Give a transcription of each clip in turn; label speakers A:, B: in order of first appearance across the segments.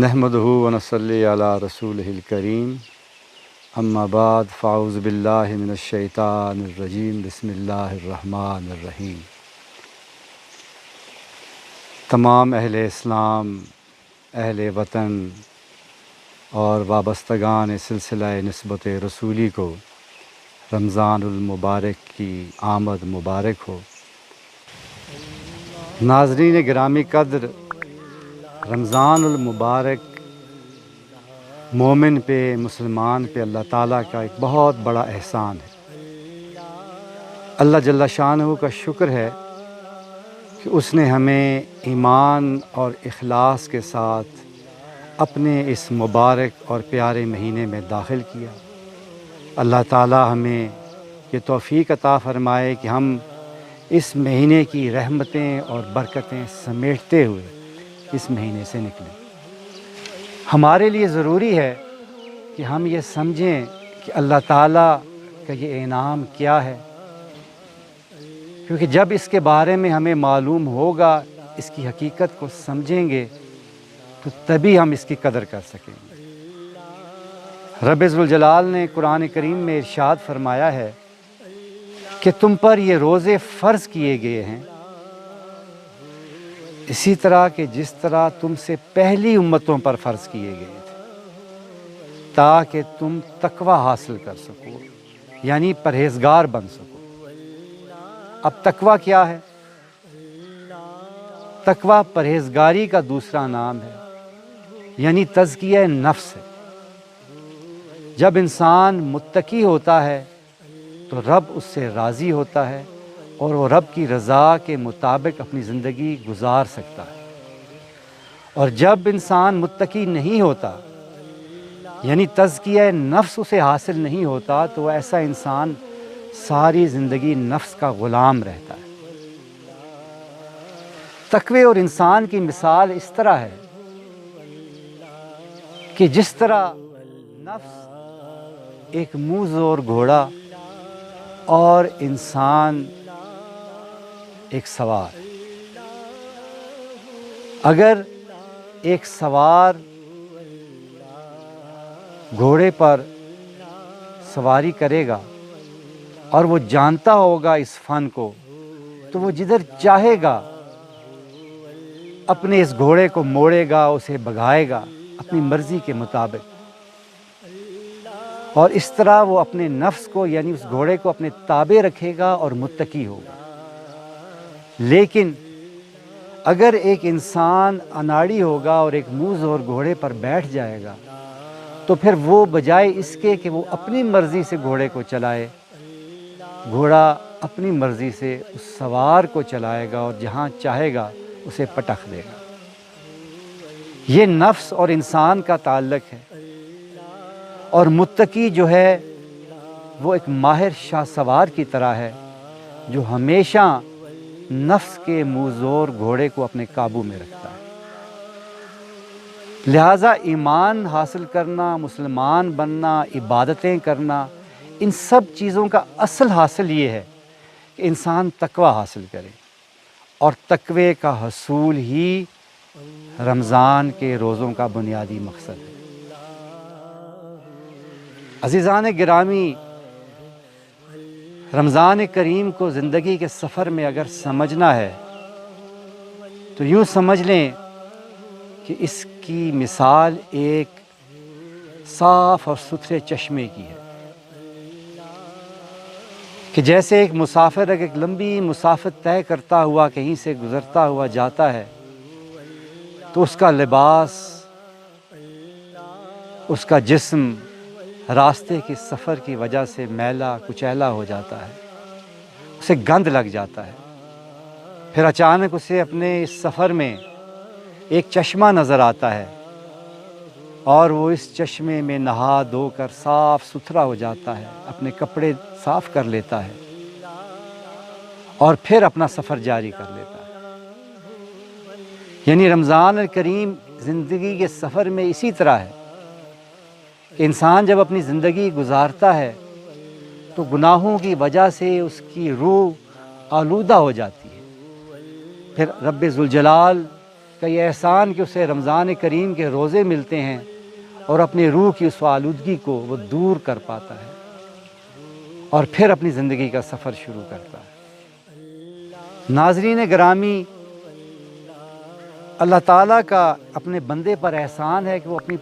A: نحمدہ ونصلی علی رسولہ الکریم اما بعد فاعوذ باللہ من الشیطان الرجیم بسم اللہ الرحمن الرحیم۔ تمام اہل اسلام، اہل وطن اور وابستگان سلسلہ نسبت رسولی کو رمضان المبارک کی آمد مبارک ہو۔ ناظرین گرامی قدر، رمضان المبارک مومن پہ، مسلمان پہ اللہ تعالیٰ کا ایک بہت بڑا احسان ہے۔ اللہ جل شانہ کا شکر ہے کہ اس نے ہمیں ایمان اور اخلاص کے ساتھ اپنے اس مبارک اور پیارے مہینے میں داخل کیا۔ اللہ تعالیٰ ہمیں یہ توفیق عطا فرمائے کہ ہم اس مہینے کی رحمتیں اور برکتیں سمیٹتے ہوئے اس مہینے سے نکلیں۔ ہمارے لیے ضروری ہے کہ ہم یہ سمجھیں کہ اللہ تعالیٰ کا یہ انعام کیا ہے، کیونکہ جب اس کے بارے میں ہمیں معلوم ہوگا، اس کی حقیقت کو سمجھیں گے، تو تبھی ہم اس کی قدر کر سکیں گے۔ رب ذوالجلال نے قرآن کریم میں ارشاد فرمایا ہے کہ تم پر یہ روزے فرض کیے گئے ہیں اسی طرح کہ جس طرح تم سے پہلی امتوں پر فرض کیے گئے تھے، تاکہ تم تقوی حاصل کر سکو، یعنی پرہیزگار بن سکو۔ اب تقوی کیا ہے؟ تقوی پرہیزگاری کا دوسرا نام ہے، یعنی تزکیہ نفس ہے۔ جب انسان متقی ہوتا ہے تو رب اس سے راضی ہوتا ہے اور وہ رب کی رضا کے مطابق اپنی زندگی گزار سکتا ہے۔ اور جب انسان متقی نہیں ہوتا، یعنی تزکیہ نفس اسے حاصل نہیں ہوتا، تو ایسا انسان ساری زندگی نفس کا غلام رہتا ہے۔ تقوی اور انسان کی مثال اس طرح ہے کہ جس طرح نفس ایک منہ زور گھوڑا اور انسان ایک سوار۔ اگر ایک سوار گھوڑے پر سواری کرے گا اور وہ جانتا ہوگا اس فن کو، تو وہ جدھر چاہے گا اپنے اس گھوڑے کو موڑے گا، اسے بھگائے گا اپنی مرضی کے مطابق، اور اس طرح وہ اپنے نفس کو، یعنی اس گھوڑے کو اپنے تابع رکھے گا اور متقی ہوگا۔ لیکن اگر ایک انسان اناڑی ہوگا اور ایک منہ زور گھوڑے پر بیٹھ جائے گا، تو پھر وہ بجائے اس کے کہ وہ اپنی مرضی سے گھوڑے کو چلائے، گھوڑا اپنی مرضی سے اس سوار کو چلائے گا اور جہاں چاہے گا اسے پٹخ دے گا۔ یہ نفس اور انسان کا تعلق ہے۔ اور متقی جو ہے وہ ایک ماہر شاہ سوار کی طرح ہے، جو ہمیشہ نفس کے منہ زور گھوڑے کو اپنے قابو میں رکھتا ہے۔ لہٰذا ایمان حاصل کرنا، مسلمان بننا، عبادتیں کرنا، ان سب چیزوں کا اصل حاصل یہ ہے کہ انسان تقوی حاصل کرے، اور تقوی کا حصول ہی رمضان کے روزوں کا بنیادی مقصد ہے۔ عزیزان گرامی، رمضان کریم کو زندگی کے سفر میں اگر سمجھنا ہے تو یوں سمجھ لیں کہ اس کی مثال ایک صاف اور ستھرے چشمے کی ہے، کہ جیسے ایک مسافر اگر ایک لمبی مسافت طے کرتا ہوا کہیں سے گزرتا ہوا جاتا ہے، تو اس کا لباس، اس کا جسم راستے کے سفر کی وجہ سے میلا کچیلا ہو جاتا ہے، اسے گند لگ جاتا ہے۔ پھر اچانک اسے اپنے اس سفر میں ایک چشمہ نظر آتا ہے، اور وہ اس چشمے میں نہا دھو کر صاف ستھرا ہو جاتا ہے، اپنے کپڑے صاف کر لیتا ہے اور پھر اپنا سفر جاری کر لیتا ہے۔ یعنی رمضان الکریم زندگی کے سفر میں اسی طرح ہے کہ انسان جب اپنی زندگی گزارتا ہے تو گناہوں کی وجہ سے اس کی روح آلودہ ہو جاتی ہے، پھر رب ذوالجلال کا یہ احسان کہ اسے رمضان کریم کے روزے ملتے ہیں اور اپنی روح کی اس آلودگی کو وہ دور کر پاتا ہے اور پھر اپنی زندگی کا سفر شروع کرتا ہے۔ ناظرین گرامی، اللہ تعالیٰ کا اپنے بندے پر احسان ہے کہ وہ اپنی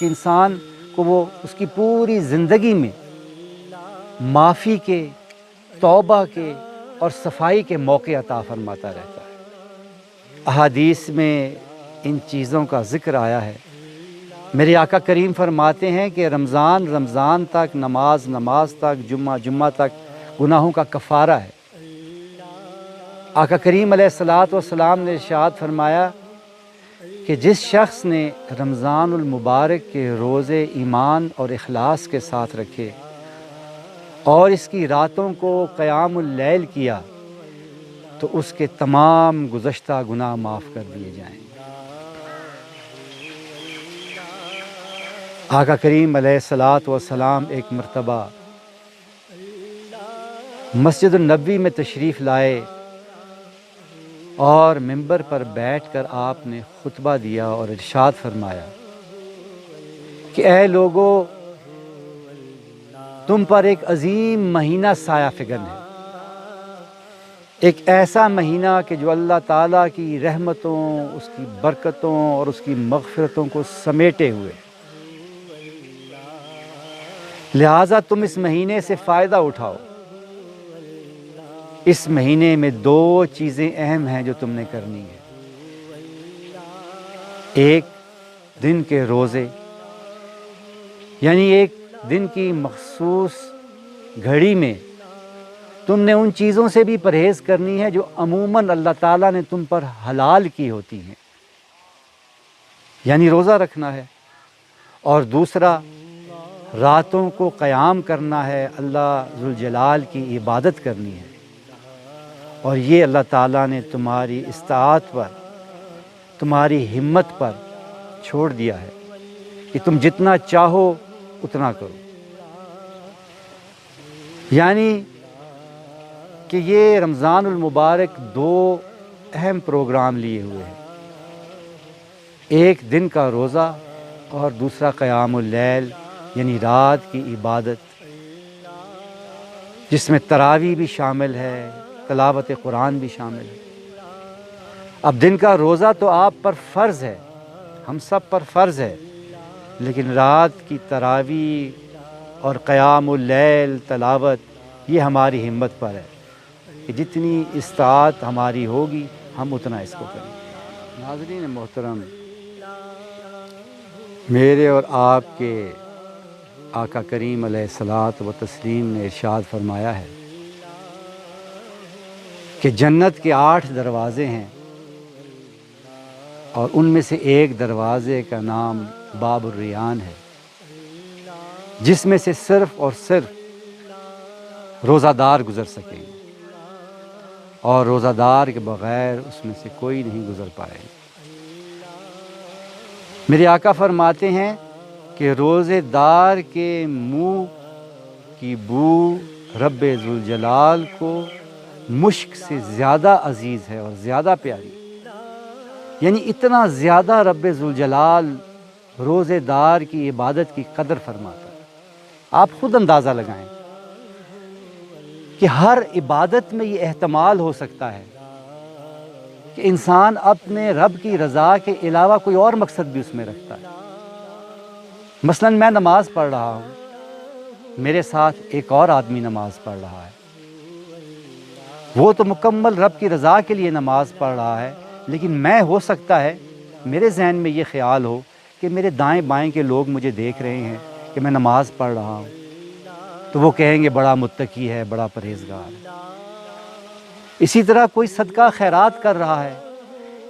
A: انسان کو وہ اس کی پوری زندگی میں معافی کے، توبہ کے اور صفائی کے موقع عطا فرماتا رہتا ہے۔ احادیث میں ان چیزوں کا ذکر آیا ہے۔ میرے آقا کریم فرماتے ہیں کہ رمضان تک، نماز تک، جمعہ تک گناہوں کا کفارہ ہے۔ آقا کریم علیہ الصلاۃ والسلام نے ارشاد فرمایا کہ جس شخص نے رمضان المبارک کے روزے ایمان اور اخلاص کے ساتھ رکھے اور اس کی راتوں کو قیام اللیل کیا تو اس کے تمام گزشتہ گناہ معاف کر دیے جائیں گے۔ آقا کریم علیہ الصلاۃ والسلام ایک مرتبہ مسجد النبوی میں تشریف لائے اور ممبر پر بیٹھ کر آپ نے خطبہ دیا اور ارشاد فرمایا کہ اے لوگو، تم پر ایک عظیم مہینہ سایہ فگن ہے، ایک ایسا مہینہ کہ جو اللہ تعالیٰ کی رحمتوں، اس کی برکتوں اور اس کی مغفرتوں کو سمیٹے ہوئے، لہٰذا تم اس مہینے سے فائدہ اٹھاؤ۔ اس مہینے میں دو چیزیں اہم ہیں جو تم نے کرنی ہے۔ ایک دن کے روزے، یعنی ایک دن کی مخصوص گھڑی میں تم نے ان چیزوں سے بھی پرہیز کرنی ہے جو عموماً اللہ تعالیٰ نے تم پر حلال کی ہوتی ہیں، یعنی روزہ رکھنا ہے۔ اور دوسرا، راتوں کو قیام کرنا ہے، اللہ ذوالجلال کی عبادت کرنی ہے۔ اور یہ اللہ تعالیٰ نے تمہاری استطاعت پر، تمہاری ہمت پر چھوڑ دیا ہے کہ تم جتنا چاہو اتنا کرو۔ یعنی کہ یہ رمضان المبارک دو اہم پروگرام لیے ہوئے ہیں، ایک دن کا روزہ اور دوسرا قیام اللیل، یعنی رات کی عبادت، جس میں تراویح بھی شامل ہے، تلاوت قرآن بھی شامل ہے۔ اب دن کا روزہ تو آپ پر فرض ہے، ہم سب پر فرض ہے، لیکن رات کی تراویح اور قیام اللیل، تلاوت، یہ ہماری ہمت پر ہے کہ جتنی استطاعت ہماری ہوگی ہم اتنا اس کو کریں۔ ناظرین محترم، میرے اور آپ کے آقا کریم علیہ الصلاۃ والتسلیم نے ارشاد فرمایا ہے کہ جنت کے 8 دروازے ہیں اور ان میں سے ایک دروازے کا نام باب الریان ہے، جس میں سے صرف اور صرف روزہ دار گزر سکیں گے، اور روزہ دار کے بغیر اس میں سے کوئی نہیں گزر پائے گا۔ میرے آقا فرماتے ہیں کہ روزے دار کے منہ کی بو رب ذوالجلال کو مشک سے زیادہ عزیز ہے اور زیادہ پیاری، یعنی اتنا زیادہ رب ذوالجلال روزے دار کی عبادت کی قدر فرماتا ہے۔ آپ خود اندازہ لگائیں کہ ہر عبادت میں یہ احتمال ہو سکتا ہے کہ انسان اپنے رب کی رضا کے علاوہ کوئی اور مقصد بھی اس میں رکھتا ہے۔ مثلا میں نماز پڑھ رہا ہوں، میرے ساتھ ایک اور آدمی نماز پڑھ رہا ہے، وہ تو مکمل رب کی رضا کے لیے نماز پڑھ رہا ہے، لیکن میں ہو سکتا ہے میرے ذہن میں یہ خیال ہو کہ میرے دائیں بائیں کے لوگ مجھے دیکھ رہے ہیں کہ میں نماز پڑھ رہا ہوں، تو وہ کہیں گے بڑا متقی ہے، بڑا پرہیزگار ہے۔ اسی طرح کوئی صدقہ خیرات کر رہا ہے،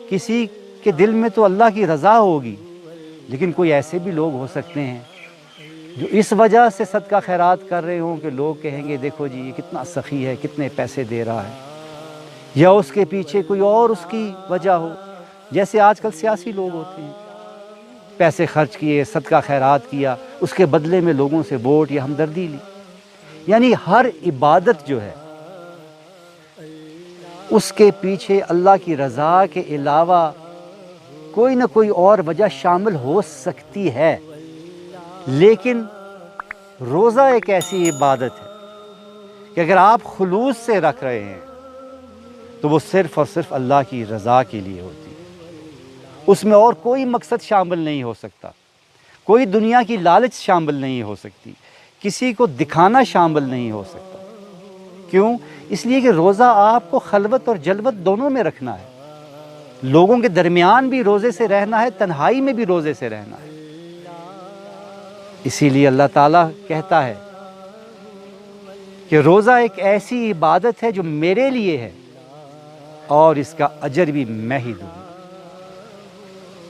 A: کسی کے دل میں تو اللہ کی رضا ہوگی، لیکن کوئی ایسے بھی لوگ ہو سکتے ہیں جو اس وجہ سے صدقہ خیرات کر رہے ہوں کہ لوگ کہیں گے دیکھو جی یہ کتنا سخی ہے، کتنے پیسے دے رہا ہے، یا اس کے پیچھے کوئی اور اس کی وجہ ہو، جیسے آج کل سیاسی لوگ ہوتے ہیں، پیسے خرچ کیے، صدقہ خیرات کیا، اس کے بدلے میں لوگوں سے ووٹ یا ہمدردی لی۔ یعنی ہر عبادت جو ہے اس کے پیچھے اللہ کی رضا کے علاوہ کوئی نہ کوئی اور وجہ شامل ہو سکتی ہے، لیکن روزہ ایک ایسی عبادت ہے کہ اگر آپ خلوص سے رکھ رہے ہیں تو وہ صرف اور صرف اللہ کی رضا کے لیے ہوتی ہے۔ اس میں اور کوئی مقصد شامل نہیں ہو سکتا، کوئی دنیا کی لالچ شامل نہیں ہو سکتی، کسی کو دکھانا شامل نہیں ہو سکتا۔ کیوں؟ اس لیے کہ روزہ آپ کو خلوت اور جلوت دونوں میں رکھنا ہے، لوگوں کے درمیان بھی روزے سے رہنا ہے، تنہائی میں بھی روزے سے رہنا ہے۔ اسی لیے اللہ تعالیٰ کہتا ہے کہ روزہ ایک ایسی عبادت ہے جو میرے لیے ہے اور اس کا اجر بھی میں ہی دوں گا۔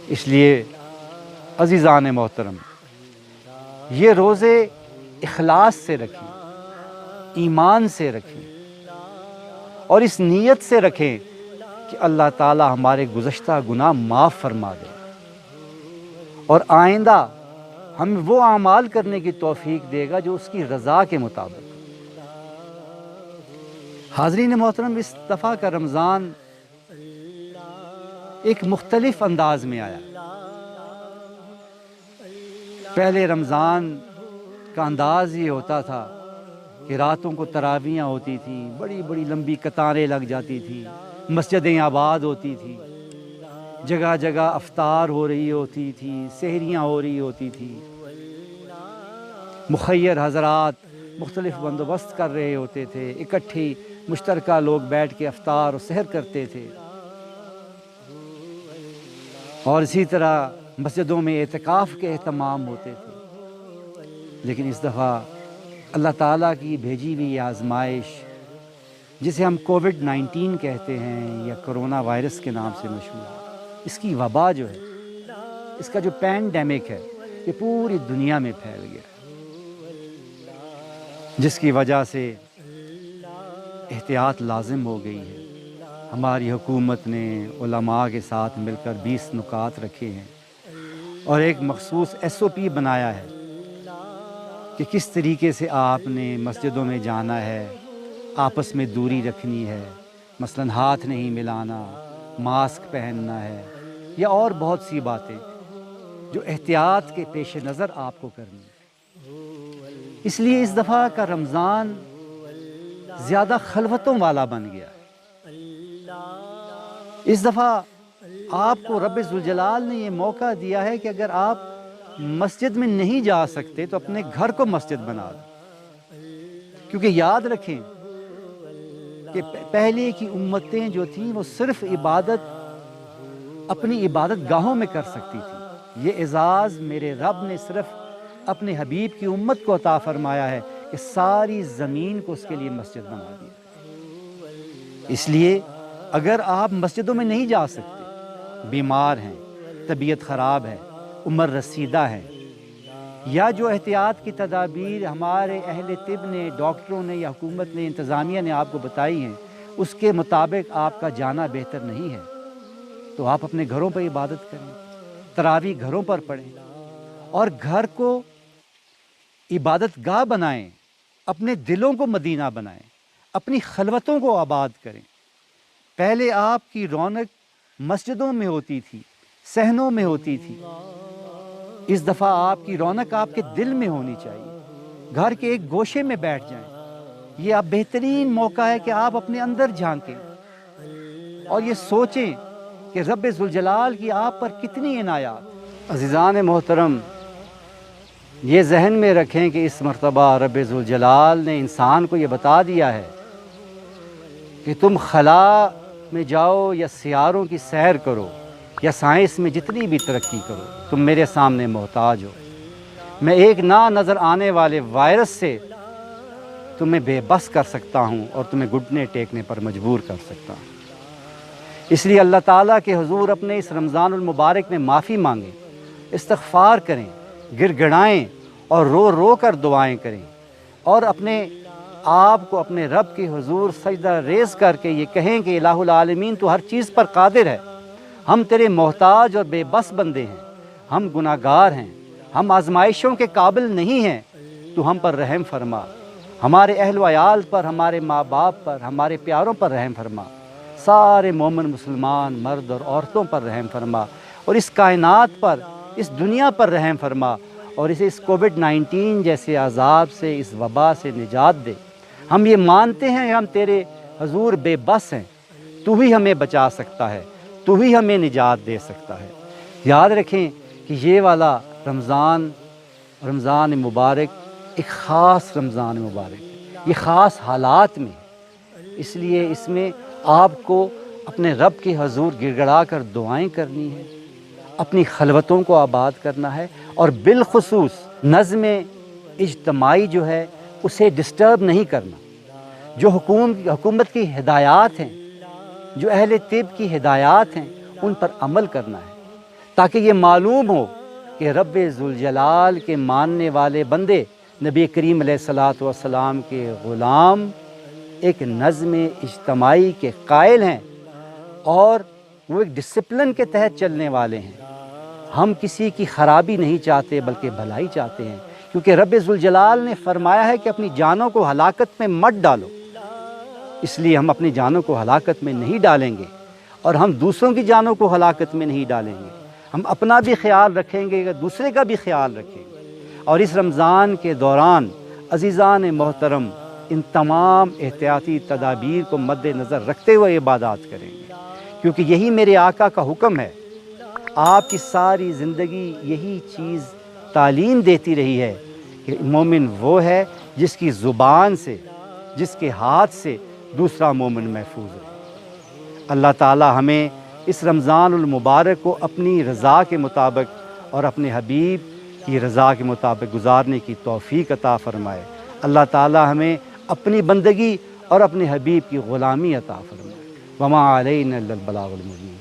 A: اس لیے عزیزان محترم، یہ روزے اخلاص سے رکھیں، ایمان سے رکھیں اور اس نیت سے رکھیں کہ اللہ تعالیٰ ہمارے گزشتہ گناہ معاف فرما دے اور آئندہ ہمیں وہ اعمال کرنے کی توفیق دے گا جو اس کی رضا کے مطابق۔ حاضرین محترم، اس دفعہ کا رمضان ایک مختلف انداز میں آیا۔ پہلے رمضان کا انداز یہ ہوتا تھا کہ راتوں کو تراویحیں ہوتی تھیں، بڑی بڑی لمبی قطاریں لگ جاتی تھیں، مسجدیں آباد ہوتی تھیں، جگہ جگہ افطار ہو رہی ہوتی تھی، سحریاں ہو رہی ہوتی تھی، مخیر حضرات مختلف بندوبست کر رہے ہوتے تھے، اکٹھی مشترکہ لوگ بیٹھ کے افطار و سحر کرتے تھے، اور اسی طرح مسجدوں میں اعتکاف کے اہتمام ہوتے تھے۔ لیکن اس دفعہ اللہ تعالیٰ کی بھیجی ہوئی یہ آزمائش، جسے ہم کووڈ-19 کہتے ہیں یا کرونا وائرس کے نام سے مشہور ہے، اس کی وبا جو ہے، اس کا جو پینڈیمک ہے، یہ پوری دنیا میں پھیل گیا ہے، جس کی وجہ سے احتیاط لازم ہو گئی ہے۔ ہماری حکومت نے علماء کے ساتھ مل کر 20 نکات رکھے ہیں اور ایک مخصوص SOP بنایا ہے کہ کس طریقے سے آپ نے مسجدوں میں جانا ہے، آپس میں دوری رکھنی ہے، مثلاً ہاتھ نہیں ملانا، ماسک پہننا ہے، یا اور بہت سی باتیں جو احتیاط کے پیش نظر آپ کو کرنی ہے۔ اس لیے اس دفعہ کا رمضان زیادہ خلوتوں والا بن گیا ہے۔ اس دفعہ آپ کو رب ذوالجلال نے یہ موقع دیا ہے کہ اگر آپ مسجد میں نہیں جا سکتے تو اپنے گھر کو مسجد بنا دیں، کیونکہ یاد رکھیں کہ پہلے کی امتیں جو تھیں وہ صرف عبادت اپنی عبادت گاہوں میں کر سکتی تھی۔ یہ اعزاز میرے رب نے صرف اپنے حبیب کی امت کو عطا فرمایا ہے کہ ساری زمین کو اس کے لیے مسجد بنا دیا۔ اس لیے اگر آپ مسجدوں میں نہیں جا سکتے، بیمار ہیں، طبیعت خراب ہے، عمر رسیدہ ہے، یا جو احتیاط کی تدابیر ہمارے اہل طب نے، ڈاکٹروں نے یا حکومت نے، انتظامیہ نے آپ کو بتائی ہیں، اس کے مطابق آپ کا جانا بہتر نہیں ہے، تو آپ اپنے گھروں پر عبادت کریں، تراویح گھروں پر پڑھیں اور گھر کو عبادت گاہ بنائیں، اپنے دلوں کو مدینہ بنائیں، اپنی خلوتوں کو آباد کریں۔ پہلے آپ کی رونق مسجدوں میں ہوتی تھی، صحنوں میں ہوتی تھی، اس دفعہ آپ کی رونق آپ کے دل میں ہونی چاہیے۔ گھر کے ایک گوشے میں بیٹھ جائیں، یہ اب بہترین موقع ہے کہ آپ اپنے اندر جھانکیں اور یہ سوچیں کہ رب ذوالجلال کی آپ پر کتنی عنایات۔ عزیزان محترم، یہ ذہن میں رکھیں کہ اس مرتبہ رب ذوالجلال نے انسان کو یہ بتا دیا ہے کہ تم خلا میں جاؤ یا سیاروں کی سیر کرو یا سائنس میں جتنی بھی ترقی کرو، تم میرے سامنے محتاج ہو۔ میں ایک نہ نظر آنے والے وائرس سے تمہیں بے بس کر سکتا ہوں اور تمہیں گھٹنے ٹیکنے پر مجبور کر سکتا ہوں۔ اس لیے اللہ تعالیٰ کے حضور اپنے اس رمضان المبارک میں معافی مانگیں، استغفار کریں، گر گڑائیں اور رو رو کر دعائیں کریں اور اپنے آپ کو اپنے رب کے حضور سجدہ ریز کر کے یہ کہیں کہ الہ العالمین تو ہر چیز پر قادر ہے، ہم تیرے محتاج اور بے بس بندے ہیں، ہم گناہ گار ہیں، ہم آزمائشوں کے قابل نہیں ہیں، تو ہم پر رحم فرما، ہمارے اہل و عیال پر، ہمارے ماں باپ پر، ہمارے پیاروں پر رحم فرما، سارے مومن مسلمان مرد اور عورتوں پر رحم فرما اور اس کائنات پر، اس دنیا پر رحم فرما، اور اسے اس کووڈ-19 جیسے عذاب سے، اس وبا سے نجات دے۔ ہم یہ مانتے ہیں کہ ہم تیرے حضور بے بس ہیں، تو ہی ہمیں بچا سکتا ہے، تو ہی ہمیں نجات دے سکتا ہے۔ یاد رکھیں کہ یہ والا رمضان مبارک ایک خاص رمضان مبارک ہے، یہ خاص حالات میں ہے، اس لیے اس میں آپ کو اپنے رب کے حضور گڑ گڑا کر دعائیں کرنی ہیں، اپنی خلوتوں کو آباد کرنا ہے، اور بالخصوص نظم اجتماعی جو ہے اسے ڈسٹرب نہیں کرنا۔ جو حکومت کی ہدایات ہیں، جو اہل طب کی ہدایات ہیں، ان پر عمل کرنا ہے، تاکہ یہ معلوم ہو کہ رب ذوالجلال کے ماننے والے بندے نبی کریم علیہ الصلاۃ والسلام کے غلام ایک نظم اجتماعی کے قائل ہیں، اور وہ ایک ڈسپلن کے تحت چلنے والے ہیں۔ ہم کسی کی خرابی نہیں چاہتے بلکہ بھلائی چاہتے ہیں، کیونکہ رب ذوالجلال نے فرمایا ہے کہ اپنی جانوں کو ہلاکت میں مت ڈالو، اس لیے ہم اپنی جانوں کو ہلاکت میں نہیں ڈالیں گے، اور ہم دوسروں کی جانوں کو ہلاکت میں نہیں ڈالیں گے۔ ہم اپنا بھی خیال رکھیں گے، دوسرے کا بھی خیال رکھیں گے، اور اس رمضان کے دوران عزیزان محترم ان تمام احتیاطی تدابیر کو مد نظر رکھتے ہوئے عبادات کریں گے، کیونکہ یہی میرے آقا کا حکم ہے۔ آپ کی ساری زندگی یہی چیز تعلیم دیتی رہی ہے کہ مومن وہ ہے جس کی زبان سے، جس کے ہاتھ سے دوسرا مومن محفوظ رہے۔ اللہ تعالی ہمیں اس رمضان المبارک کو اپنی رضا کے مطابق اور اپنے حبیب کی رضا کے مطابق گزارنے کی توفیق عطا فرمائے۔ اللہ تعالی ہمیں اپنی بندگی اور اپنے حبیب کی غلامی عطا فرمائے۔ وما علینا الا البلاغ المبین۔